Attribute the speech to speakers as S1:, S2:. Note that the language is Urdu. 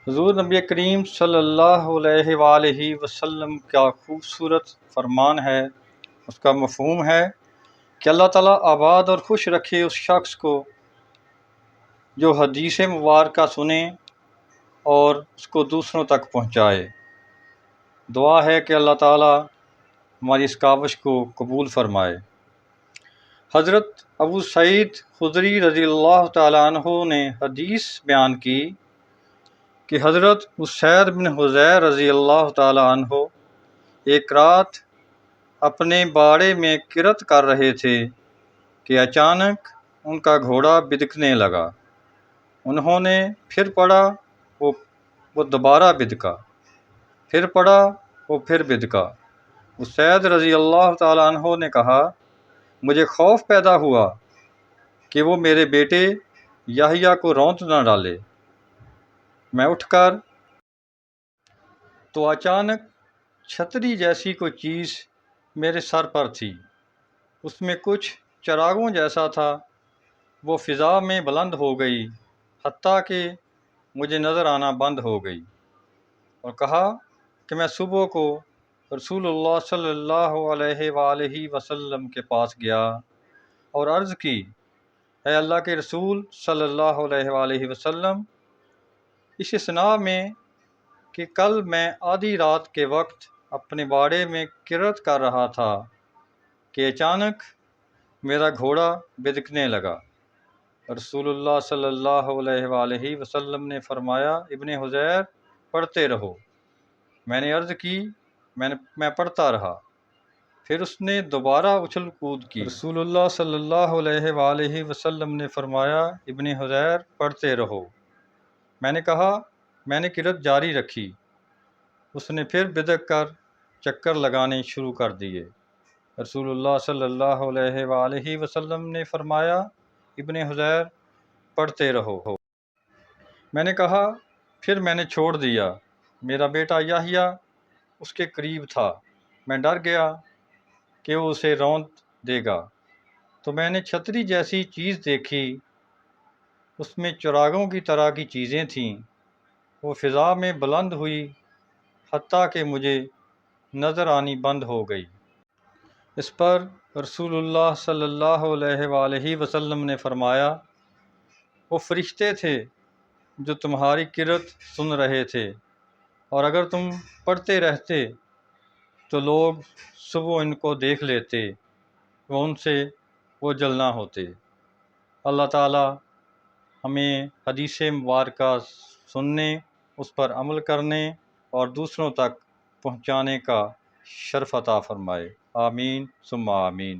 S1: حضور نبی کریم صلی اللہ علیہ وآلہ وسلم کا خوبصورت فرمان ہے، اس کا مفہوم ہے کہ اللہ تعالیٰ آباد اور خوش رکھے اس شخص کو جو حدیث مبارکہ سنے اور اس کو دوسروں تک پہنچائے۔ دعا ہے کہ اللہ تعالیٰ ہماری اس کاوش کو قبول فرمائے۔ حضرت ابو سعید خدری رضی اللہ تعالیٰ عنہ نے حدیث بیان کی کہ حضرت اسید بن حضیر رضی اللہ تعالیٰ عنہ ایک رات اپنے باڑے میں کرت کر رہے تھے کہ اچانک ان کا گھوڑا بدکنے لگا۔ انہوں نے پھر پڑھا، وہ دوبارہ بدکا، پھر پڑھا، وہ پھر بدکا۔ اسید رضی اللہ تعالیٰ عنہ نے کہا، مجھے خوف پیدا ہوا کہ وہ میرے بیٹے یحییٰ کو رونت نہ ڈالے۔ میں اٹھ کر تو اچانک چھتری جیسی کوئی چیز میرے سر پر تھی، اس میں کچھ چراغوں جیسا تھا، وہ فضا میں بلند ہو گئی حتیٰ کہ مجھے نظر آنا بند ہو گئی، اور کہا کہ میں صبح کو رسول اللہ صلی اللہ علیہ وآلہ وسلم کے پاس گیا اور عرض کی، اے اللہ کے رسول صلی اللہ علیہ وآلہ وسلم، اس اسنا میں کہ کل میں آدھی رات کے وقت اپنے باڑے میں کرت کر رہا تھا کہ اچانک میرا گھوڑا بدکنے لگا۔ رسول اللہ صلی اللہ علیہ وآلہ وسلم نے فرمایا، ابن حضیر پڑھتے رہو۔ میں نے عرض کی، میں پڑھتا رہا، پھر اس نے دوبارہ اچھل کود کی۔ رسول اللہ صلی اللہ علیہ وآلہ وسلم نے فرمایا، ابن حضیر پڑھتے رہو۔ میں نے کہا، میں نے قرأت جاری رکھی، اس نے پھر بدک کر چکر لگانے شروع کر دیے۔ رسول اللہ صلی اللہ علیہ وآلہ وسلم نے فرمایا، ابن حضیر پڑھتے رہو۔ میں نے کہا، پھر میں نے چھوڑ دیا۔ میرا بیٹا یحییٰ اس کے قریب تھا، میں ڈر گیا کہ وہ اسے رونت دے گا، تو میں نے چھتری جیسی چیز دیکھی، اس میں چراغوں کی طرح کی چیزیں تھیں، وہ فضا میں بلند ہوئی حتیٰ کہ مجھے نظر آنی بند ہو گئی۔ اس پر رسول اللہ صلی اللہ علیہ وآلہ وسلم نے فرمایا، وہ فرشتے تھے جو تمہاری قرأت سن رہے تھے، اور اگر تم پڑھتے رہتے تو لوگ صبح ان کو دیکھ لیتے، وہ ان سے اوجھل نہ ہوتے۔ اللہ تعالیٰ ہمیں حدیث مبارکہ سننے، اس پر عمل کرنے اور دوسروں تک پہنچانے کا شرف عطا فرمائے۔ آمین ثم آمین۔